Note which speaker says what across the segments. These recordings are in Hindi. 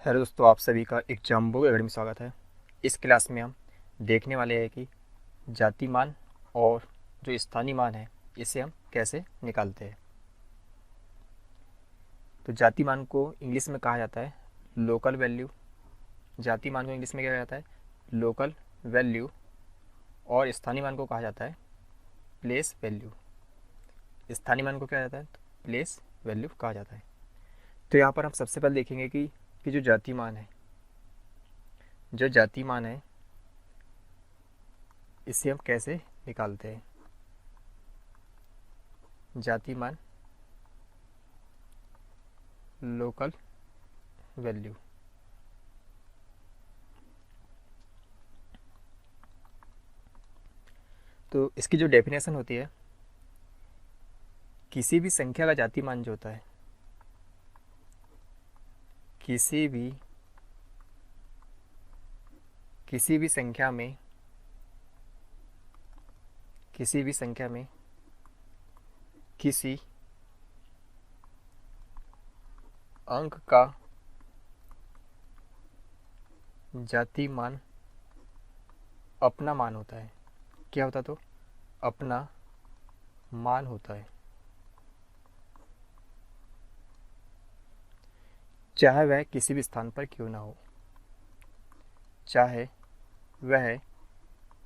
Speaker 1: हेलो दोस्तों, आप सभी का एक जम्बो एकेडमी में स्वागत है। इस क्लास में हम देखने वाले हैं कि जाति मान और जो स्थानीय मान है इसे हम कैसे निकालते हैं। तो जाति मान को इंग्लिश में कहा जाता है लोकल वैल्यू। जाति मान को इंग्लिश में क्या कहा जाता है? Local value. और स्थानीय मान को कहा जाता है प्लेस वैल्यू। स्थानीय मान को क्या जाता है? तो प्लेस वैल्यू कहा जाता है। तो यहाँ पर हम सबसे पहले देखेंगे कि जो जाति मान है, इसे हम कैसे निकालते हैं। जाति मान लोकल वैल्यू। तो इसकी जो डेफिनेशन होती है, किसी भी संख्या का जाति मान जो होता है, किसी भी संख्या में किसी अंक का जाति मान अपना मान होता है। क्या होता? तो अपना मान होता है, चाहे वह किसी भी स्थान पर क्यों ना हो। चाहे वह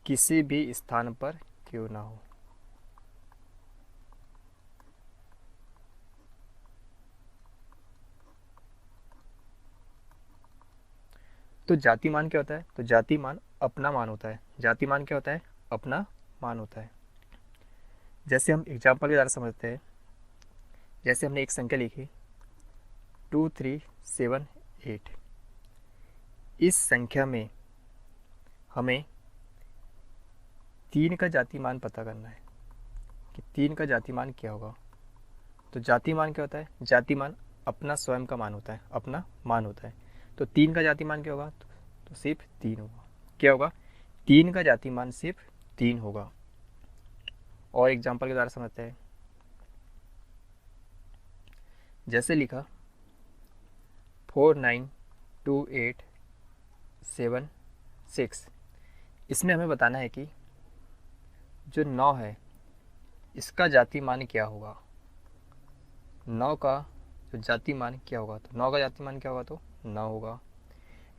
Speaker 1: किसी भी स्थान पर क्यों ना हो। तो जाति मान क्या होता है? तो जाति मान अपना मान होता है। जाति मान क्या होता है? अपना मान होता है। जैसे हम एग्जाम्पल के द्वारा समझते हैं। जैसे हमने एक संख्या लिखी 2378। इस संख्या में हमें 3 का जाति मान पता करना है कि 3 का जाति मान क्या होगा। तो जाति मान क्या होता है? जाति मान अपना स्वयं का मान होता है, अपना मान होता है। तो 3 का जाति मान क्या होगा? तो सिर्फ 3 होगा। क्या होगा? 3 का जाति मान सिर्फ 3 होगा। और एग्जाम्पल के द्वारा समझते हैं। जैसे लिखा 492876। इसमें हमें बताना है कि जो 9 है इसका जाति मान क्या होगा। 9 का जो जाति मान क्या होगा? तो 9 का जाति मान क्या होगा? तो 9 होगा।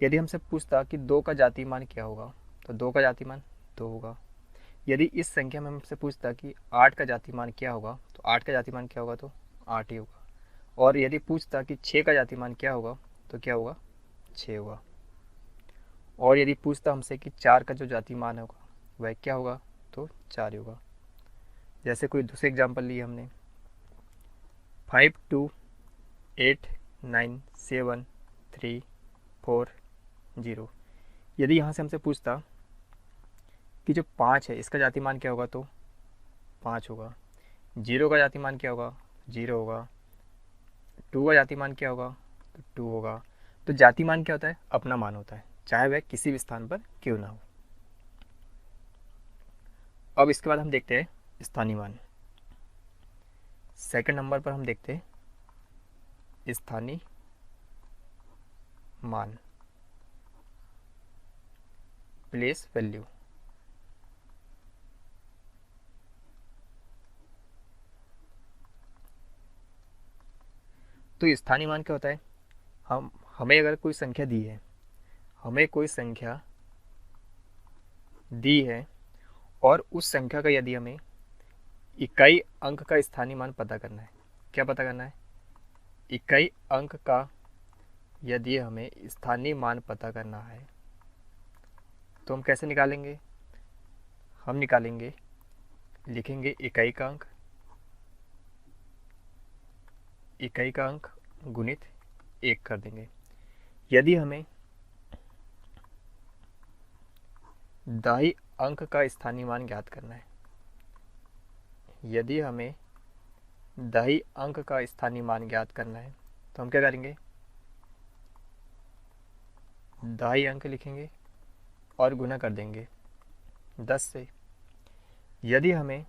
Speaker 1: यदि हमसे पूछता कि 2 का जाति मान क्या होगा, तो 2 का जाति मान 2 होगा। यदि इस संख्या में हमसे पूछता कि 8 का जाति मान क्या होगा, तो 8 का जाति मान क्या होगा? तो 8 ही होगा। और यदि पूछता कि 6 का जाति मान क्या होगा, तो क्या होगा? 6 होगा। और यदि पूछता हमसे कि 4 का जो जाति मान होगा वह क्या होगा, तो 4 ही होगा। जैसे कोई दूसरे एग्जाम्पल लिए हमने 52897340। यदि यहाँ से हमसे पूछता कि जो 5 है इसका जाति मान क्या होगा, तो 5 होगा। 0 का जाति मान क्या होगा? 0 होगा। 2 का जाति मान क्या होगा? तो 2 होगा। तो जाति मान क्या होता है? अपना मान होता है, चाहे वह किसी भी स्थान पर क्यों ना हो। अब इसके बाद हम देखते हैं स्थानीय मान। सेकंड नंबर पर हम देखते हैं स्थानीय मान, प्लेस वैल्यू। तो स्थानीय मान क्या होता है? हमें अगर कोई संख्या दी है, और उस संख्या का यदि हमें इकाई अंक का स्थानीय मान पता करना है। क्या पता करना है? इकाई अंक का यदि हमें स्थानीय मान पता करना है तो हम कैसे निकालेंगे? हम निकालेंगे, लिखेंगे इकाई का अंक गुणित 1 कर देंगे। यदि हमें दाई अंक का स्थानीय मान ज्ञात करना है, यदि हमें दाई अंक का स्थानीय मान ज्ञात करना है तो हम क्या करेंगे? दाई अंक लिखेंगे और गुना कर देंगे 10 से। यदि हमें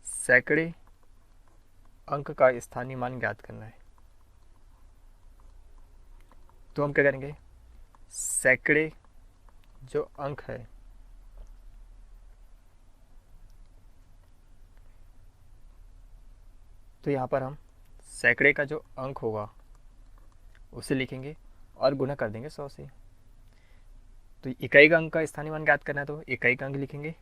Speaker 1: सैकड़े अंक का स्थानीय मान ज्ञात करना है, तो हम क्या करेंगे, सैकड़े जो अंक है तो यहाँ पर हम सैकड़े का जो अंक होगा उसे लिखेंगे और गुणा कर देंगे 100 से। तो इकाई का अंक का स्थानीय मान ज्ञात करना है तो इकाई का अंक लिखेंगे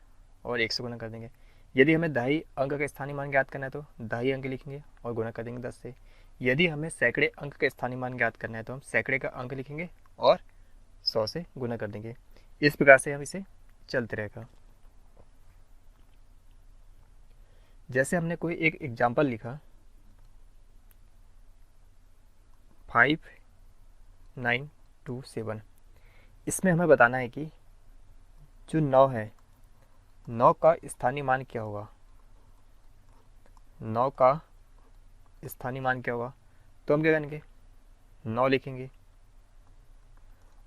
Speaker 1: और 1 से गुणा कर देंगे। यदि हमें दहाई अंक का स्थानीय मान ज्ञात करना है तो दहाई अंक लिखेंगे और गुणा कर देंगे 10 से। यदि हमें सैकड़े अंक का स्थानीय मान ज्ञात करना है तो हम सैकड़े का अंक लिखेंगे और 100 से गुणा कर देंगे। इस प्रकार से हम इसे चलते रहेगा। जैसे हमने कोई एक एग्जाम्पल लिखा 5927, इसमें हमें बताना है कि जो 9 है 9 का स्थानीय मान क्या होगा। 9 का स्थानीय मान क्या होगा, तो हम क्या करेंगे 9 लिखेंगे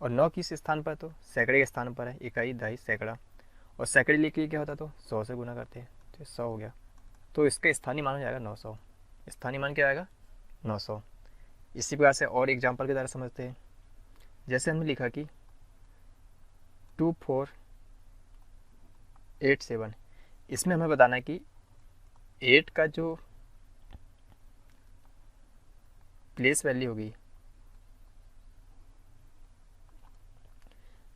Speaker 1: और 9 किस स्थान पर, तो सैकड़े के स्थान पर है। इकाई दहाई सैकड़ा, और सैकड़े लिख लिए क्या होता, तो 100 से गुना करते हैं तो 100 हो गया। तो इसका स्थानीय मान हो जाएगा 900। स्थानीय मान क्या आएगा 900। इसी प्रकार से और एग्जाम्पल की तरह समझते हैं। जैसे हमने लिखा कि 2487, इसमें हमें बताना है कि 8 का जो प्लेस वैल्यू होगी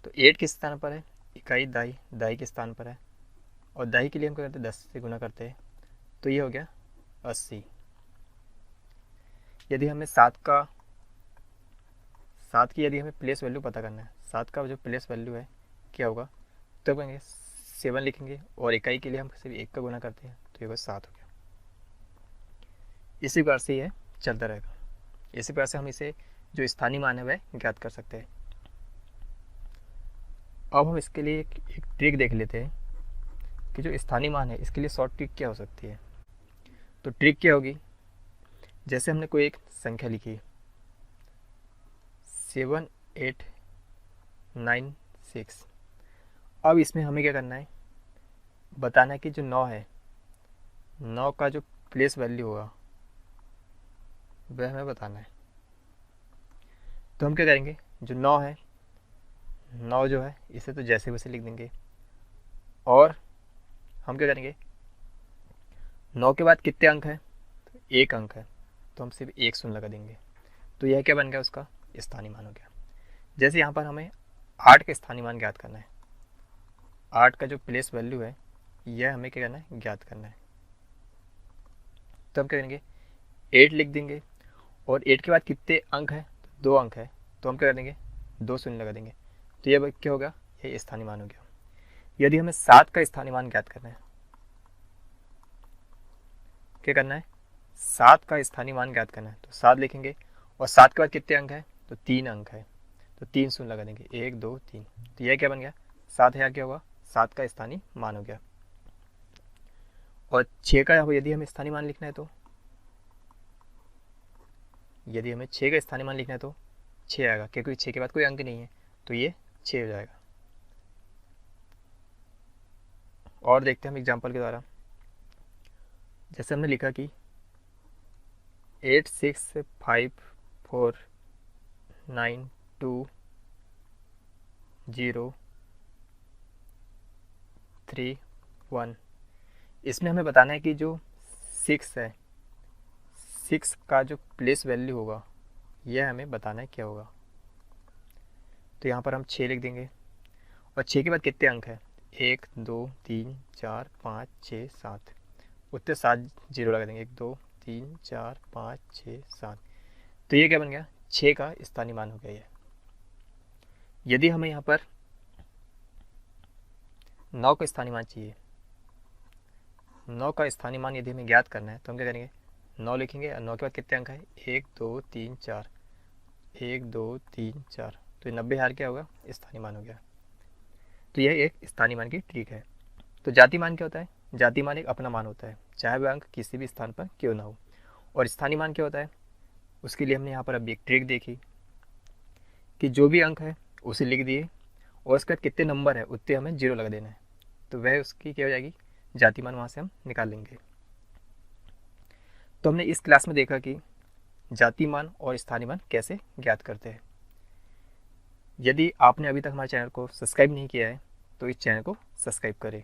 Speaker 1: तो 8 किस स्थान पर है, इकाई दहाई दहाई के स्थान पर है, और दहाई के लिए हम क्या करते हैं 10 से गुना करते हैं तो ये हो गया 80। यदि हमें 7 की यदि हमें प्लेस वैल्यू पता करना है, 7 का जो प्लेस वैल्यू है क्या होगा, तो कहेंगे 7 लिखेंगे और इकाई के लिए हम सिर्फ 1 का गुना करते हैं तो ये होगा 7 हो गया। इसी प्रकार से ये चलता रहेगा। इसी प्रकार से हम इसे जो स्थानीय मान है वह ज्ञात कर सकते हैं। अब हम इसके लिए एक ट्रिक देख लेते हैं कि जो स्थानीय मान है इसके लिए शॉर्ट ट्रिक क्या हो सकती है। तो ट्रिक क्या होगी, जैसे हमने कोई एक संख्या लिखी 7896, अब इसमें हमें क्या करना है, बताना है कि जो 9 है 9 का जो प्लेस वैल्यू होगा वह हमें बताना है। तो हम क्या करेंगे, जो 9 है 9 जो है इसे तो जैसे वैसे लिख देंगे, और हम क्या करेंगे 9 के बाद कितने अंक हैं, तो 1 अंक है तो हम सिर्फ 1 शून्य लगा देंगे। तो यह क्या बन गया, उसका स्थानीय मान हो गया। जैसे यहाँ पर हमें 8 का स्थानीय मान ज्ञात करना है, 8 का जो प्लेस वैल्यू है यह हमें क्या करना है, ज्ञात करना है। तो हम क्या करेंगे 8 लिख देंगे, और 8 के बाद कितने अंक है, 2 अंक है तो हम क्या कर देंगे 2 शून्य लगा देंगे। तो यह क्या होगा, यह स्थानीय मान हो गया। यदि हमें 7 का स्थानीय मान ज्ञात करना है, क्या करना है 7 का स्थानीय मान ज्ञात करना है, तो 7 लिखेंगे, और 7 के बाद कितने अंक है, तो 3 अंक है तो 3 शून्य लगा देंगे, 1 2 3। तो यह क्या बन गया 7 है, क्या होगा 7 का स्थानीय मान हो गया। और 6 का यदि हमें स्थानीय मान लिखना है तो यदि हमें 6 का स्थानीय मान लिखना है तो 6 आएगा, क्योंकि 6 के बाद कोई अंक नहीं है तो ये 6 हो जाएगा। और देखते हैं हम एग्जाम्पल के द्वारा। जैसे हमने लिखा कि 86549203 इसमें हमें बताना है कि जो 6 है 6 का जो प्लेस वैल्यू होगा यह हमें बताना है क्या होगा। तो यहाँ पर हम 6 लिख देंगे, और 6 के बाद कितने अंक है, 1 2 3 4 5 6 7, उत्ते 7 जीरो लगा देंगे, 1 2 3 4 5 6 7। तो ये क्या बन गया 6 का स्थानीय मान हो गया ये। यदि हमें यहाँ पर 9 का स्थानीय मान चाहिए, 9 का स्थानीय मान यदि हमें ज्ञात करना है तो हम क्या करेंगे 9 लिखेंगे, और 9 के बाद कितने अंक है, 1 2 3 4, 1 2 3 4, तो 90,000 क्या होगा स्थानीय मान हो गया। तो यह एक स्थानीय मान की ट्रिक है। तो जाति मान क्या होता है, जाति मान एक अपना मान होता है, चाहे वह अंक किसी भी स्थान पर क्यों ना हो। और स्थानीय मान क्या होता है, उसके लिए हमने यहाँ पर अभी एक ट्रिक देखी कि जो भी अंक है उसे लिख दिए, और उसके बाद कितने नंबर है उतने हमें जीरो लगा देना है, तो वह उसकी क्या हो जाएगी जाति मान, वहाँ से हम निकाल लेंगे। तो हमने इस क्लास में देखा कि जाति मान और स्थानीय मान कैसे ज्ञात करते हैं। यदि आपने अभी तक हमारे चैनल को सब्सक्राइब नहीं किया है तो इस चैनल को सब्सक्राइब करें।